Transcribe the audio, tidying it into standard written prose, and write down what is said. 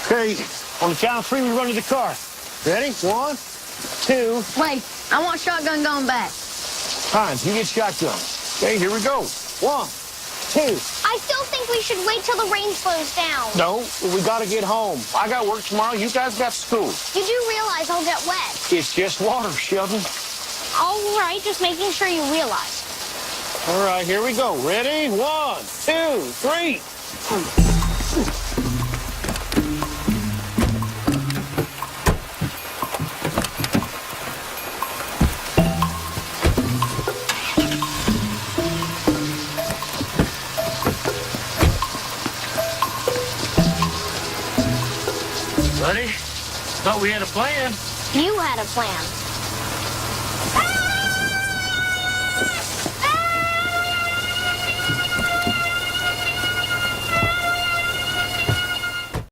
Okay, on the count of 3, we run to the car. Ready? 1, 2. Wait, I want shotgun going back. Hines, you get shotgun. Okay, here we go. 1, 2. I still think we should wait till the rain slows down. No, we gotta get home. I got work tomorrow. You guys got school. You do realize I'll get wet. It's just water, Sheldon. All right, just making sure you realize. All right, here we go. Ready? 1, 2, 3. Ready? Thought we had a plan. You had a plan.